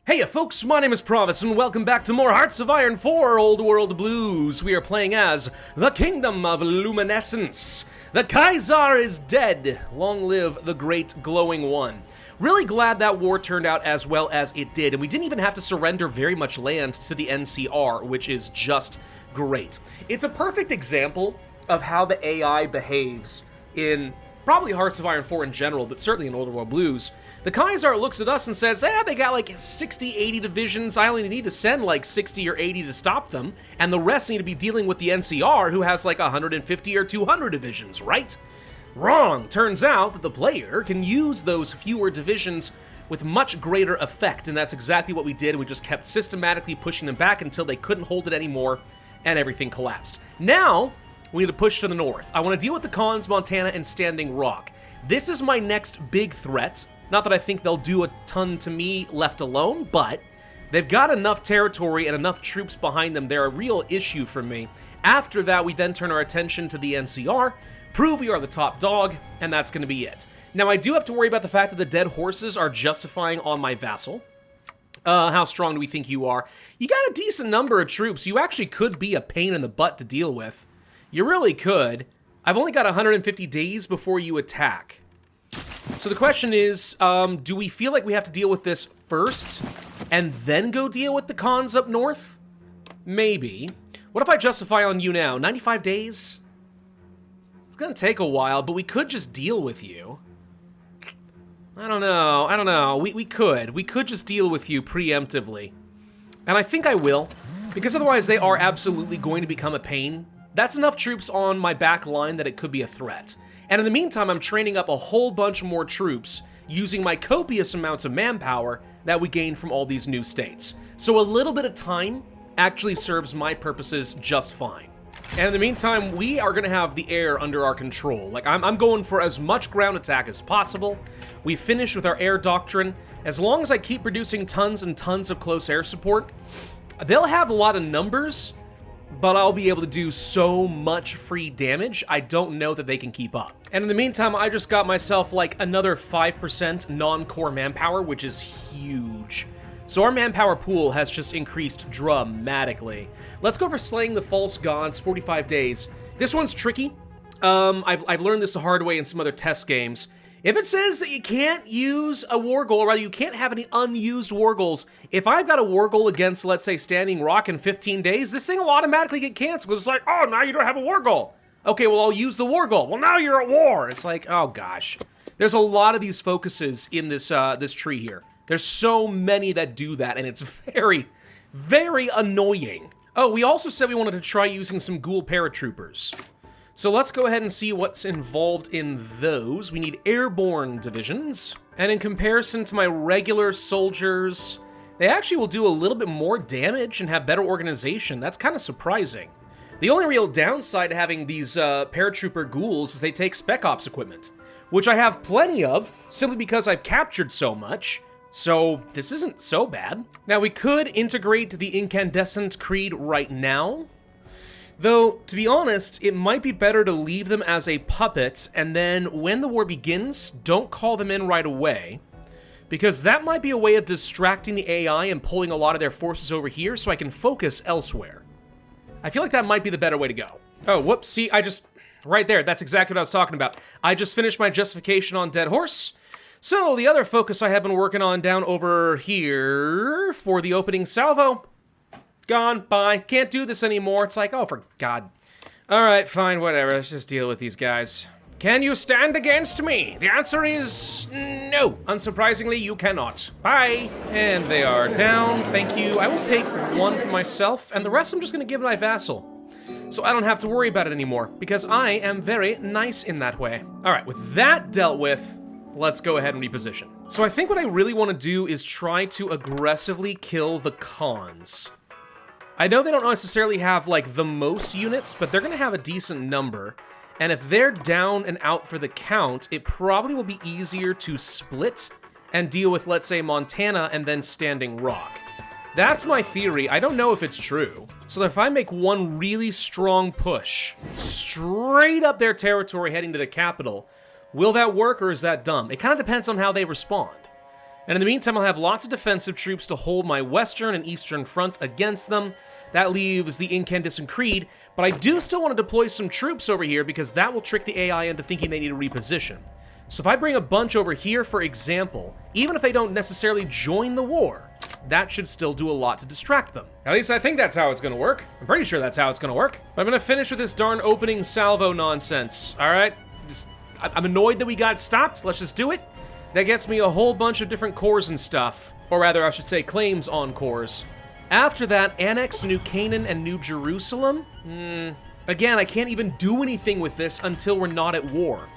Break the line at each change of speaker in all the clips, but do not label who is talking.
Hey folks, my name is Pravus and welcome back to more Hearts of Iron 4 Old World Blues. We are playing as the Kingdom of Luminescence. The Kaiser is dead. Long live the great glowing one. Really glad that war turned out as well as it did, and we didn't even have to surrender very much land to the NCR, which is just great. It's a perfect example of how the AI behaves in probably Hearts of Iron 4 in general, but certainly in Old World Blues. The Kaiser looks at us and says, they got like 60, 80 divisions. I only need to send like 60 or 80 to stop them, and the rest need to be dealing with the NCR, who has like 150 or 200 divisions, right? Wrong! Turns out that the player can use those fewer divisions with much greater effect, and that's exactly what we did. We just kept systematically pushing them back until they couldn't hold it anymore, and everything collapsed. Now, we need to push to the north. I want to deal with the Khans, Montana, and Standing Rock. This is my next big threat. Not that I think they'll do a ton to me left alone, but they've got enough territory and enough troops behind them. They're a real issue for me. After that, we then turn our attention to the NCR, prove we are the top dog, and that's going to be it. Now, I do have to worry about the fact that the dead horses are justifying on my vassal. How strong do we think you are? You got a decent number of troops. You actually could be a pain in the butt to deal with. You really could. I've only got 150 days before you attack. So the question is, do we feel like we have to deal with this first and then go deal with the Khans up north? Maybe. What if I justify on you now? 95 days? It's gonna take a while, but we could just deal with you. I don't know. We could just deal with you preemptively. And I think I will, because otherwise they are absolutely going to become a pain. That's enough troops on my back line that it could be a threat. And in the meantime, I'm training up a whole bunch more troops using my copious amounts of manpower that we gained from all these new states. So a little bit of time actually serves my purposes just fine. And in the meantime, we are going to have the air under our control. Like, I'm going for as much ground attack as possible. We finished with our air doctrine. As long as I keep producing tons and tons of close air support, they'll have a lot of numbers, but I'll be able to do so much free damage, I don't know that they can keep up. And in the meantime, I just got myself like another 5% non-core manpower, which is huge. So our manpower pool has just increased dramatically. Let's go for Slaying the False Gods, 45 days. This one's tricky. I've learned this the hard way in some other test games. If it says that you can't use a war goal, or rather you can't have any unused war goals, if I've got a war goal against, let's say, Standing Rock in 15 days, this thing will automatically get canceled, because it's like, oh, now you don't have a war goal. Okay, well, I'll use the war goal. Well, now you're at war. It's like, oh gosh. There's a lot of these focuses in this, this tree here. There's so many that do that, and it's very, very annoying. Oh, we also said we wanted to try using some ghoul paratroopers. So let's go ahead and see what's involved in those. We need airborne divisions. And in comparison to my regular soldiers, they actually will do a little bit more damage and have better organization. That's kind of surprising. The only real downside to having these paratrooper ghouls is they take spec ops equipment, which I have plenty of, simply because I've captured so much. So this isn't so bad. Now we could integrate the incandescent creed right now. Though, to be honest, it might be better to leave them as a puppet, and then when the war begins, don't call them in right away, because that might be a way of distracting the AI and pulling a lot of their forces over here so I can focus elsewhere. I feel like that might be the better way to go. Oh, whoops, see, right there, that's exactly what I was talking about. I just finished my justification on Dead Horse, so the other focus I have been working on down over here for the opening salvo, gone, bye, can't do this anymore. It's like, oh, for God. All right, fine, whatever, let's just deal with these guys. Can you stand against me? The answer is no. Unsurprisingly, you cannot. Bye. And they are down, thank you. I will take one for myself, and the rest I'm just gonna give my vassal. So I don't have to worry about it anymore, because I am very nice in that way. All right, with that dealt with, let's go ahead and reposition. So I think what I really want to do is try to aggressively kill the Khans. I know they don't necessarily have, like, the most units, but they're going to have a decent number. And if they're down and out for the count, it probably will be easier to split and deal with, let's say, Montana and then Standing Rock. That's my theory. I don't know if it's true. So if I make one really strong push straight up their territory heading to the capital, will that work or is that dumb? It kind of depends on how they respond. And in the meantime, I'll have lots of defensive troops to hold my western and eastern front against them. That leaves the Incandescent Creed, but I do still want to deploy some troops over here because that will trick the AI into thinking they need to reposition. So if I bring a bunch over here, for example, even if they don't necessarily join the war, that should still do a lot to distract them. At least I think that's how it's gonna work. I'm pretty sure that's how it's gonna work. But I'm gonna finish with this darn opening salvo nonsense, all right? I'm annoyed that we got stopped. Let's just do it. That gets me a whole bunch of different cores and stuff. Or rather, I should say claims on cores. After that, annex New Canaan and New Jerusalem? Again, I can't even do anything with this until we're not at war.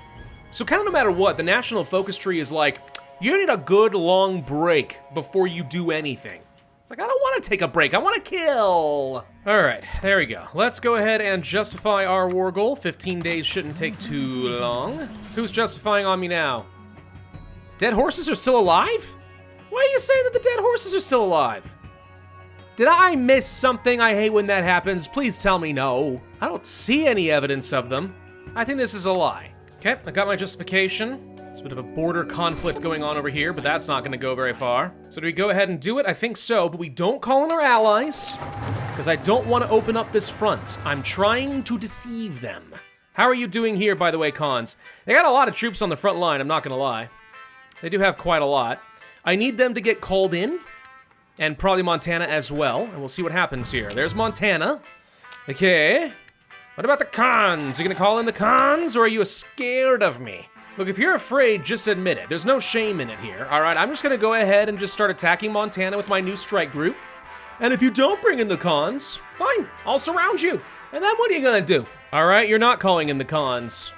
So kind of no matter what, the national focus tree is like, you need a good long break before you do anything. It's like, I don't want to take a break, I want to kill. All right, there we go. Let's go ahead and justify our war goal. 15 days shouldn't take too long. Who's justifying on me now? Dead horses are still alive? Why are you saying that the dead horses are still alive? Did I miss something? I hate when that happens. Please tell me no. I don't see any evidence of them. I think this is a lie. Okay, I got my justification. There's a bit of a border conflict going on over here, but that's not gonna go very far. So do we go ahead and do it? I think so, but we don't call in our allies, because I don't want to open up this front. I'm trying to deceive them. How are you doing here, by the way, cons? They got a lot of troops on the front line, I'm not gonna lie. They do have quite a lot. I need them to get called in, and probably Montana as well, and we'll see what happens here. There's Montana. Okay. What about the cons? You gonna call in the cons, or are you scared of me? Look, if you're afraid, just admit it. There's no shame in it here, all right? I'm just gonna go ahead and just start attacking Montana with my new strike group. And if you don't bring in the cons, fine, I'll surround you. And then what are you gonna do? All right, you're not calling in the cons.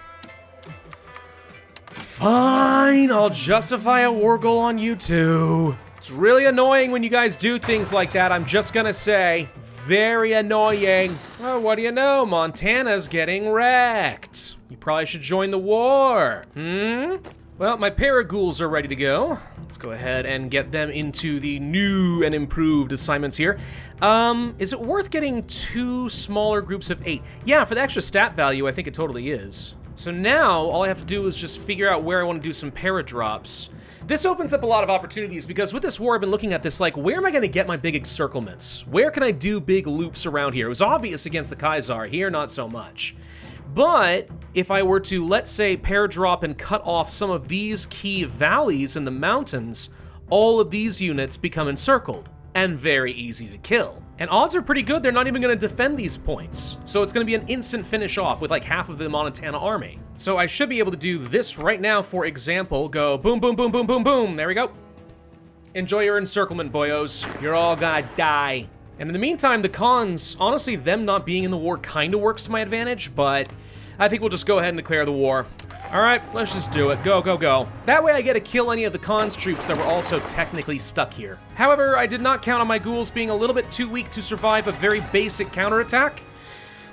Fine, I'll justify a war goal on you too. It's really annoying when you guys do things like that, I'm just gonna say. Very annoying. Oh, what do you know? Montana's getting wrecked. You probably should join the war. Well, my paraghouls are ready to go. Let's go ahead and get them into the new and improved assignments here. Is it worth getting 2 smaller groups of 8? Yeah, for the extra stat value, I think it totally is. So now, all I have to do is just figure out where I want to do some paradrops. This opens up a lot of opportunities because with this war, I've been looking at this like, where am I going to get my big encirclements? Where can I do big loops around here? It was obvious against the Kaiser. Here, not so much. But if I were to, let's say, paradrop and cut off some of these key valleys in the mountains, all of these units become encircled and very easy to kill. And odds are pretty good they're not even going to defend these points. So it's going to be an instant finish off with like half of the Montana army. So I should be able to do this right now, for example. Go boom, boom, boom, boom, boom, boom. There we go. Enjoy your encirclement, boyos. You're all gonna die. And in the meantime, the cons, honestly, them not being in the war kind of works to my advantage, but I think we'll just go ahead and declare the war. All right, let's just do it. Go, go, go. That way I get to kill any of the cons troops that were also technically stuck here. However, I did not count on my ghouls being a little bit too weak to survive a very basic counterattack.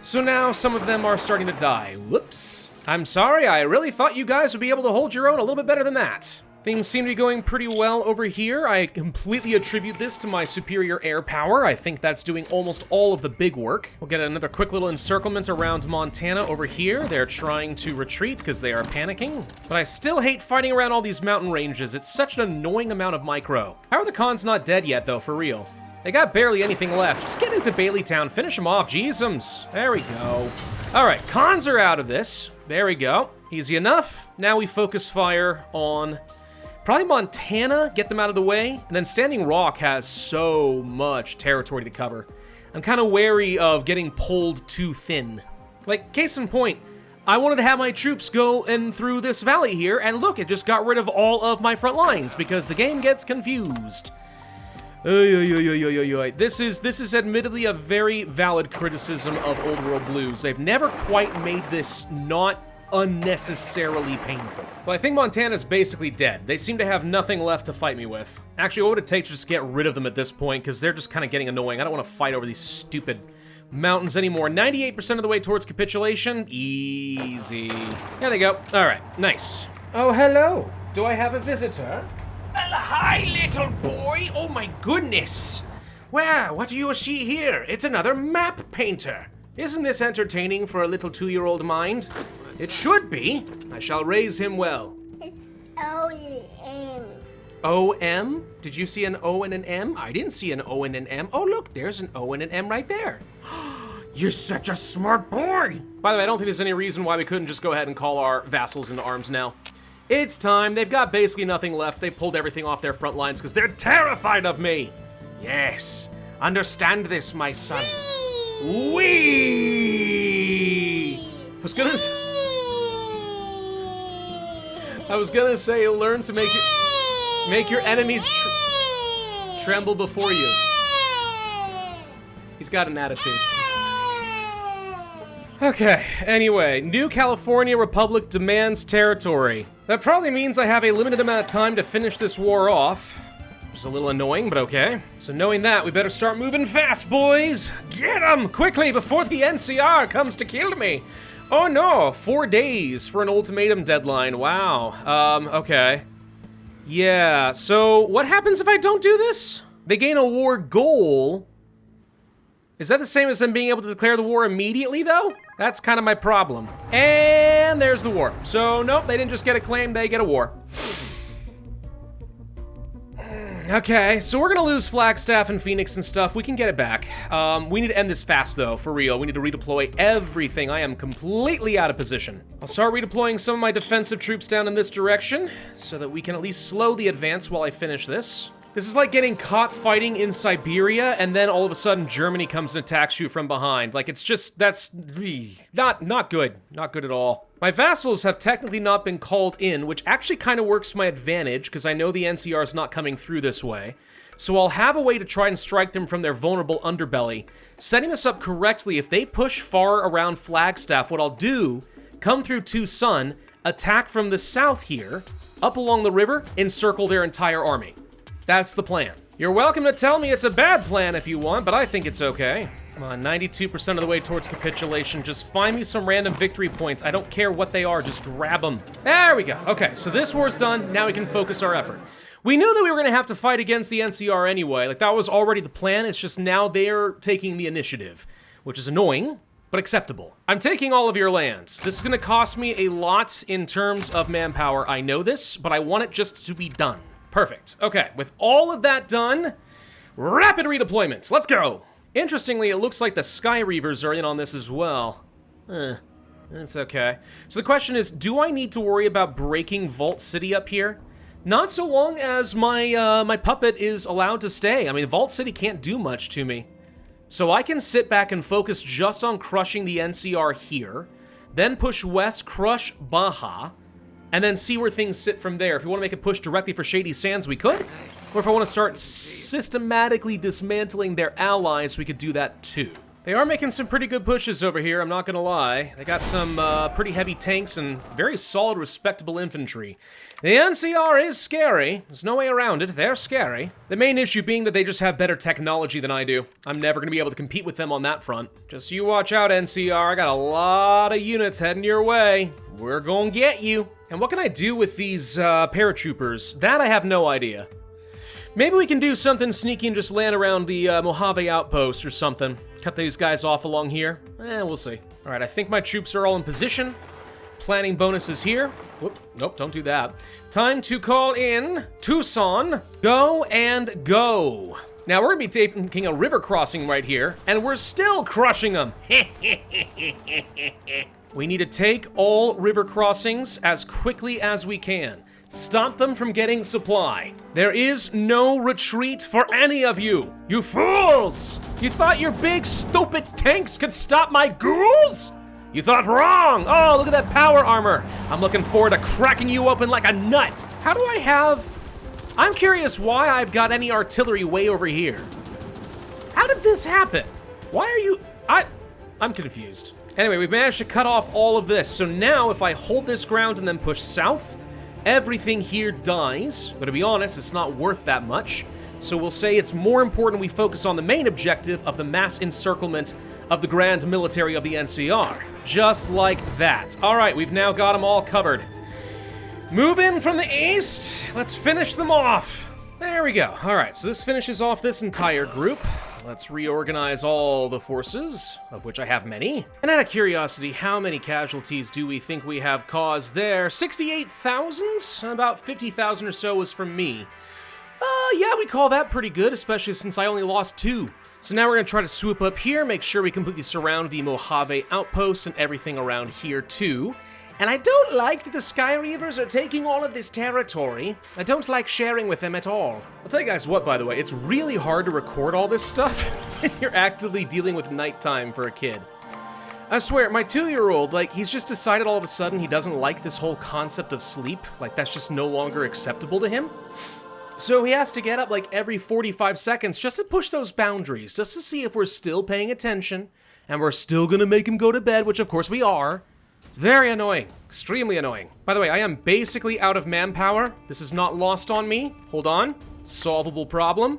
So now some of them are starting to die. Whoops. I'm sorry, I really thought you guys would be able to hold your own a little bit better than that. Things seem to be going pretty well over here. I completely attribute this to my superior air power. I think that's doing almost all of the big work. We'll get another quick little encirclement around Montana over here. They're trying to retreat because they are panicking. But I still hate fighting around all these mountain ranges. It's such an annoying amount of micro. How are the cons not dead yet, though, for real? They got barely anything left. Just get into Baileytown, finish them off, jeezums. There we go. All right, cons are out of this. There we go. Easy enough. Now we focus fire on probably Montana, get them out of the way, and then Standing Rock has so much territory to cover. I'm kind of wary of getting pulled too thin. Like, case in point, I wanted to have my troops go in through this valley here, and look, it just got rid of all of my front lines because the game gets confused. This is admittedly a very valid criticism of Old World Blues. They've never quite made this not unnecessarily painful. Well, I think Montana's basically dead. They seem to have nothing left to fight me with. Actually, what would it take to just get rid of them at this point? Because they're just kind of getting annoying. I don't want to fight over these stupid mountains anymore. 98% of the way towards capitulation. Easy. There they go. All right, nice. Oh, hello. Do I have a visitor? Well, hi, little boy. Oh, my goodness. Well, what do you see here? It's another map painter. Isn't this entertaining for a little 2-year-old mind? It should be. I shall raise him well.
It's OEM.
O-M? Did you see an O and an M? I didn't see an O and an M. Oh, look, there's an O and an M right there. You're such a smart boy. By the way, I don't think there's any reason why we couldn't just go ahead and call our vassals into arms now. It's time. They've got basically nothing left. They pulled everything off their front lines because they're terrified of me. Yes. Understand this, my son. Wee! I was gonna say, learn to make your enemies tremble before you. He's got an attitude. Okay, anyway, New California Republic demands territory. That probably means I have a limited amount of time to finish this war off. Which is a little annoying, but okay. So knowing that, we better start moving fast, boys! Get 'em quickly before the NCR comes to kill me! Oh no, 4 days for an ultimatum deadline, wow. Okay. Yeah, so what happens if I don't do this? They gain a war goal. Is that the same as them being able to declare the war immediately, though? That's kind of my problem. And there's the war. So, nope, they didn't just get a claim, they get a war. Okay, so we're gonna lose Flagstaff and Phoenix and stuff. We can get it back. We need to end this fast, though, for real. We need to redeploy everything. I am completely out of position. I'll start redeploying some of my defensive troops down in this direction, so that we can at least slow the advance while I finish this. This is like getting caught fighting in Siberia, and then all of a sudden Germany comes and attacks you from behind. Like, it's just, that's not good. Not good at all. My vassals have technically not been called in, which actually kind of works to my advantage, because I know the NCR is not coming through this way. So I'll have a way to try and strike them from their vulnerable underbelly. Setting this up correctly, if they push far around Flagstaff, what I'll do, come through Tucson, attack from the south here, up along the river, encircle their entire army. That's the plan. You're welcome to tell me it's a bad plan if you want, but I think it's okay. Come on, 92% of the way towards capitulation. Just find me some random victory points. I don't care what they are, just grab them. There we go. Okay, so this war's done. Now we can focus our effort. We knew that we were gonna have to fight against the NCR anyway. Like, that was already the plan. It's just now they're taking the initiative, which is annoying, but acceptable. I'm taking all of your lands. This is gonna cost me a lot in terms of manpower. I know this, but I want it just to be done. Perfect. Okay, with all of that done, rapid redeployments. Let's go. Interestingly, it looks like the Sky Reavers are in on this as well. It's okay. So the question is, do I need to worry about breaking Vault City up here? Not so long as my my puppet is allowed to stay. I mean, Vault City can't do much to me. So I can sit back and focus just on crushing the NCR here, then push west, crush Baja, and then see where things sit from there. If we want to make a push directly for Shady Sands, we could. Or if I want to start systematically dismantling their allies, we could do that too. They are making some pretty good pushes over here, I'm not gonna lie. They got some pretty heavy tanks and very solid, respectable infantry. The NCR is scary. There's no way around it. They're scary. The main issue being that they just have better technology than I do. I'm never gonna be able to compete with them on that front. Just you watch out, NCR. I got a lot of units heading your way. We're gonna get you. And what can I do with these paratroopers? That I have no idea. Maybe we can do something sneaky and just land around the Mojave outpost or something. Cut these guys off along here. We'll see. All right, I think my troops are all in position. Planning bonuses here. Whoop, nope, don't do that. Time to call in Tucson. Go and go. Now, we're gonna be taking a river crossing right here, and we're still crushing them. We need to take all river crossings as quickly as we can. Stop them from getting supply. There is no retreat for any of you. You fools! You thought your big, stupid tanks could stop my ghouls? You thought wrong! Oh, look at that power armor. I'm looking forward to cracking you open like a nut. How do I have... I'm curious why I've got any artillery way over here. How did this happen? Why are you... I'm confused. Anyway, we've managed to cut off all of this. So now, if I hold this ground and then push south, everything here dies. But to be honest, it's not worth that much. So we'll say it's more important we focus on the main objective of the mass encirclement of the grand military of the NCR. Just like that. All right, we've now got them all covered. Move in from the east. Let's finish them off. There There we go. All right, so this finishes off this entire group. Let's reorganize all the forces, of which I have many. And out of curiosity, how many casualties do we think we have caused there? 68,000? About 50,000 or so was from me. Yeah, we call that pretty good, especially since I only lost 2. So now we're going to try to swoop up here, make sure we completely surround the Mojave outpost and everything around here too. And I don't like that the Sky Reavers are taking all of this territory. I don't like sharing with them at all. I'll tell you guys what, by the way, it's really hard to record all this stuff when you're actively dealing with nighttime for a kid. I swear, my 2-year-old, like, he's just decided all of a sudden he doesn't like this whole concept of sleep. Like, that's just no longer acceptable to him. So he has to get up like every 45 seconds just to push those boundaries, just to see if we're still paying attention, and we're still gonna make him go to bed, which of course we are. It's very annoying, extremely annoying. By the way, I am basically out of manpower. This is not lost on me. Hold on, solvable problem.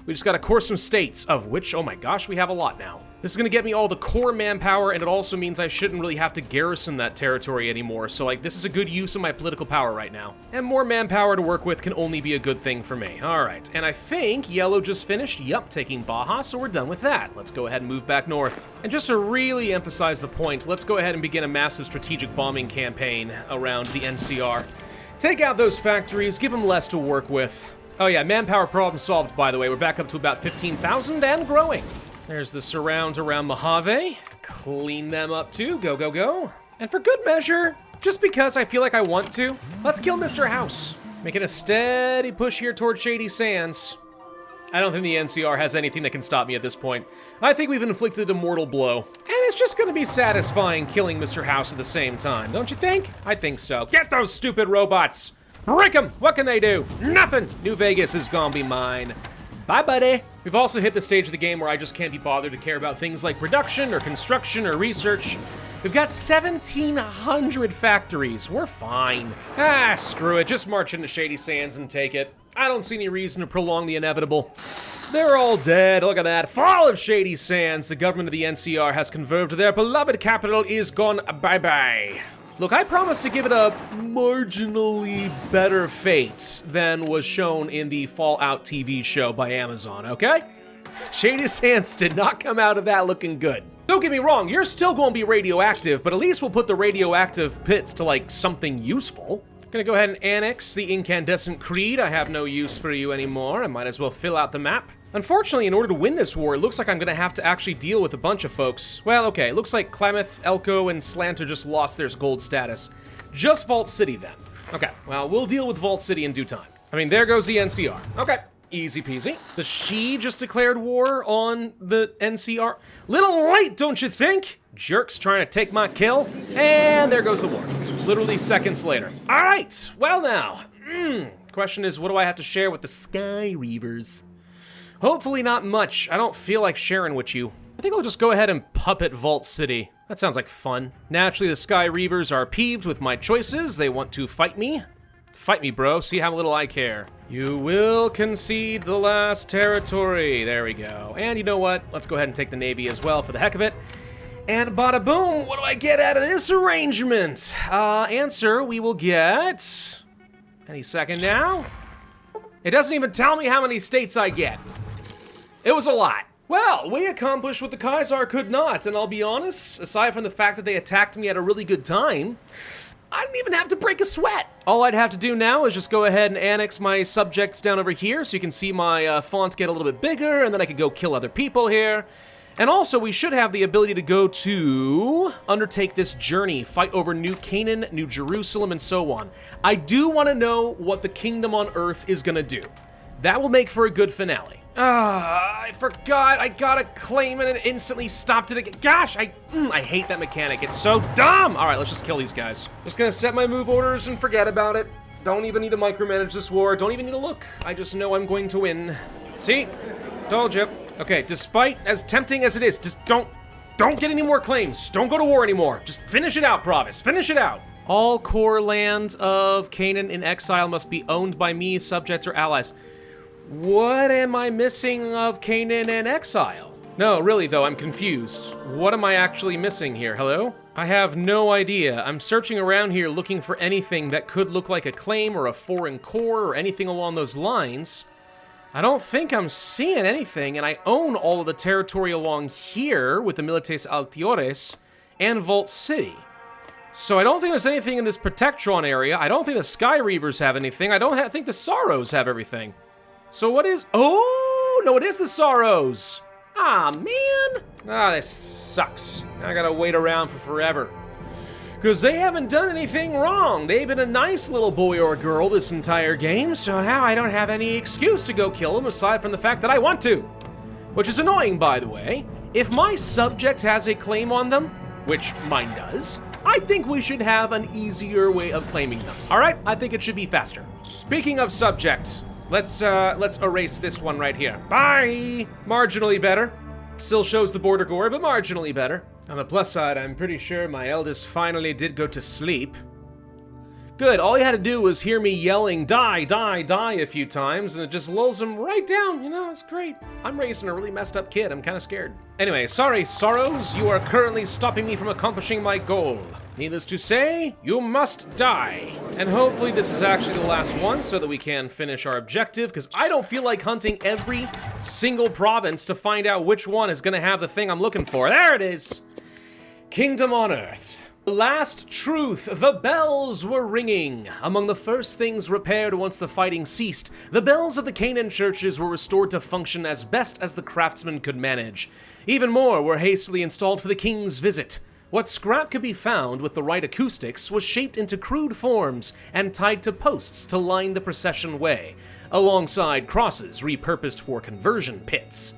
We just gotta core some states, of which, oh my gosh, we have a lot now. This is gonna get me all the core manpower, and it also means I shouldn't really have to garrison that territory anymore. So like, this is a good use of my political power right now. And more manpower to work with can only be a good thing for me. All right, and I think yellow just finished, yup, taking Baja, so we're done with that. Let's go ahead and move back north. And just to really emphasize the point, let's go ahead and begin a massive strategic bombing campaign around the NCR. Take out those factories, give them less to work with. Oh yeah, manpower problem solved, by the way. We're back up to about 15,000 and growing. There's the surrounds around Mojave. Clean them up too, go, go, go. And for good measure, just because I feel like I want to, let's kill Mr. House. Making a steady push here toward Shady Sands. I don't think the NCR has anything that can stop me at this point. I think we've inflicted a mortal blow. And it's just gonna be satisfying killing Mr. House at the same time, don't you think? I think so. Get those stupid robots! Break them! What can they do? Nothing! New Vegas is gonna be mine. Bye, buddy. We've also hit the stage of the game where I just can't be bothered to care about things like production or construction or research. We've got 1,700 factories. We're fine. Ah, screw it. Just march into Shady Sands and take it. I don't see any reason to prolong the inevitable. They're all dead. Look at that. Fall of Shady Sands. The government of the NCR has converged. Their beloved capital is gone bye-bye. Look, I promised to give it a marginally better fate than was shown in the Fallout TV show by Amazon, okay? Shady Sands did not come out of that looking good. Don't get me wrong, you're still going to be radioactive, but at least we'll put the radioactive pits to, like, something useful. Gonna go ahead and annex the incandescent creed. I have no use for you anymore. I might as well fill out the map. Unfortunately, in order to win this war, it looks like I'm gonna have to actually deal with a bunch of folks. Well, okay, it looks like Klamath, Elko, and Slanter just lost their gold status. Just Vault City, then. Okay, well, we'll deal with Vault City in due time. I mean, there goes the NCR. Okay, easy peasy. The She just declared war on the NCR. Little late, don't you think? Jerks trying to take my kill. And there goes the war. Literally seconds later. All right, well now. Question is, what do I have to share with the Sky Reavers? Hopefully not much. I don't feel like sharing with you. I think I'll just go ahead and puppet Vault City. That sounds like fun. Naturally, the Sky Reavers are peeved with my choices. They want to fight me. Fight me, bro. See how little I care. You will concede the last territory. There we go. And you know what? Let's go ahead and take the Navy as well for the heck of it. And bada boom, what do I get out of this arrangement? Answer, we will get... Any second now? It doesn't even tell me how many states I get. It was a lot. Well, we accomplished what the Kaiser could not, and I'll be honest, aside from the fact that they attacked me at a really good time, I didn't even have to break a sweat. All I'd have to do now is just go ahead and annex my subjects down over here so you can see my font get a little bit bigger, and then I could go kill other people here. And also, we should have the ability to go to undertake this journey, fight over New Canaan, New Jerusalem, and so on. I do want to know what the Kingdom on Earth is going to do. That will make for a good finale. I forgot. I gotta claim it and it instantly stopped it again. Gosh, I hate that mechanic. It's so dumb. All right, let's just kill these guys. Just gonna set my move orders and forget about it. Don't even need to micromanage this war. Don't even need to look. I just know I'm going to win. See? Told you. Okay, despite as tempting as it is, just don't get any more claims. Don't go to war anymore. Just finish it out, Pravus. Finish it out. All core land of Canaan in exile must be owned by me, subjects, or allies. What am I missing of Canaan in exile? No, really though, I'm confused. What am I actually missing here? Hello? I have no idea. I'm searching around here looking for anything that could look like a claim or a foreign core or anything along those lines. I don't think I'm seeing anything, and I own all of the territory along here with the Milites Altiores and Vault City. So I don't think there's anything in this Protectron area. I don't think the Sky Reavers have anything. I don't think the Sorrows have everything. So what is... Oh, no, it is the Sorrows. Ah, man. Ah, this sucks. I gotta wait around for forever. Because they haven't done anything wrong. They've been a nice little boy or girl this entire game, so now I don't have any excuse to go kill them aside from the fact that I want to. Which is annoying, by the way. If my subject has a claim on them, which mine does, I think we should have an easier way of claiming them. All right, I think it should be faster. Speaking of subject, let's erase this one right here. Bye! Marginally better. Still shows the border gore, but marginally better. On the plus side, I'm pretty sure my eldest finally did go to sleep. Good, all he had to do was hear me yelling, die, die, die a few times, and it just lulls him right down. You know, it's great. I'm raising a really messed up kid. I'm kind of scared. Anyway, sorry, Sorrows. You are currently stopping me from accomplishing my goal. Needless to say, you must die. And hopefully this is actually the last one so that we can finish our objective, because I don't feel like hunting every single province to find out which one is going to have the thing I'm looking for. There it is. Kingdom on Earth. The last truth, the bells were ringing. Among the first things repaired once the fighting ceased, the bells of the Canaan churches were restored to function as best as the craftsmen could manage. Even more were hastily installed for the king's visit. What scrap could be found with the right acoustics was shaped into crude forms and tied to posts to line the procession way, alongside crosses repurposed for conversion pits.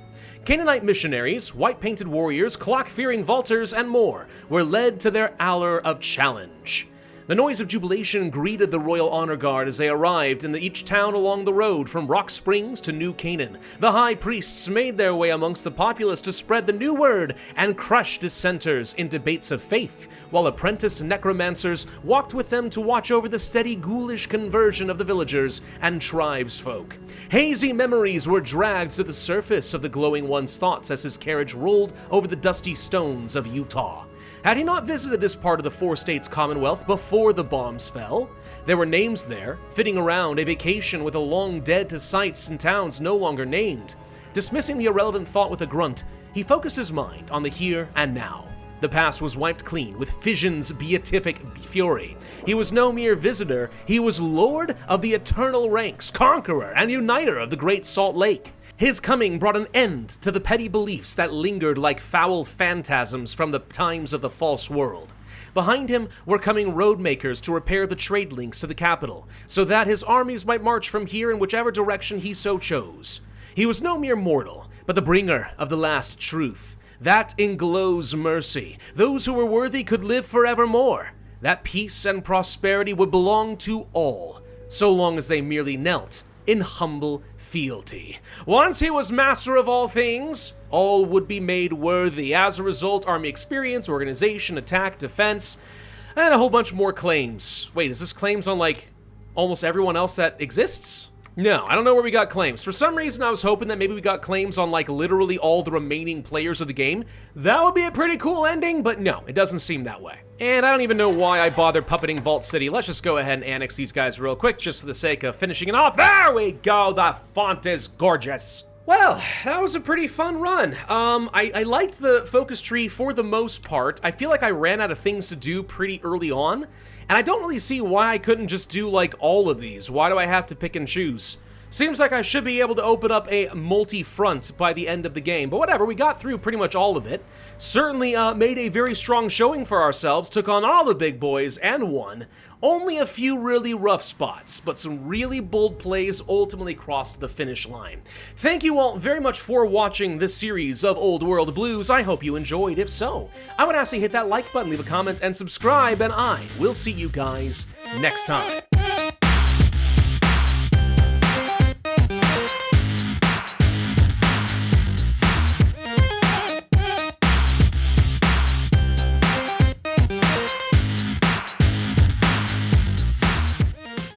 Canaanite missionaries, white-painted warriors, clock-fearing vaulters, and more were led to their hour of challenge. The noise of jubilation greeted the Royal Honor Guard as they arrived in each town along the road from Rock Springs to New Canaan. The high priests made their way amongst the populace to spread the new word and crush dissenters in debates of faith, while apprenticed necromancers walked with them to watch over the steady ghoulish conversion of the villagers and tribesfolk. Hazy memories were dragged to the surface of the Glowing One's thoughts as his carriage rolled over the dusty stones of Utah. Had he not visited this part of the Four States Commonwealth before the bombs fell? There were names there, fitting around a vacation with a long dead to sites and towns no longer named. Dismissing the irrelevant thought with a grunt, he focused his mind on the here and now. The past was wiped clean with Fission's beatific fury. He was no mere visitor, he was lord of the eternal ranks, conqueror and uniter of the Great Salt Lake. His coming brought an end to the petty beliefs that lingered like foul phantasms from the times of the false world. Behind him were coming road makers to repair the trade links to the capital, so that his armies might march from here in whichever direction he so chose. He was no mere mortal, but the bringer of the last truth. That in Glow's mercy, those who were worthy could live forevermore. That peace and prosperity would belong to all, so long as they merely knelt in humble fealty. Once he was master of all things, all would be made worthy. As a result, army experience, organization, attack, defense, and a whole bunch more claims. Wait, is this claims on like almost everyone else that exists? No, I don't know where we got claims. For some reason, I was hoping that maybe we got claims on like literally all the remaining players of the game. That would be a pretty cool ending, but no, it doesn't seem that way. And I don't even know why I bothered puppeting Vault City. Let's just go ahead and annex these guys real quick, just for the sake of finishing it off. There we go, the font is gorgeous. Well, that was a pretty fun run. I liked the focus tree for the most part. I feel like I ran out of things to do pretty early on, and I don't really see why I couldn't just do like all of these. Why do I have to pick and choose? Seems like I should be able to open up a multi-front by the end of the game, but whatever, we got through pretty much all of it. Certainly made a very strong showing for ourselves, took on all the big boys and won. Only a few really rough spots, but some really bold plays ultimately crossed the finish line. Thank you all very much for watching this series of Old World Blues. I hope you enjoyed. If so, I would ask you to hit that like button, leave a comment, and subscribe, and I will see you guys next time.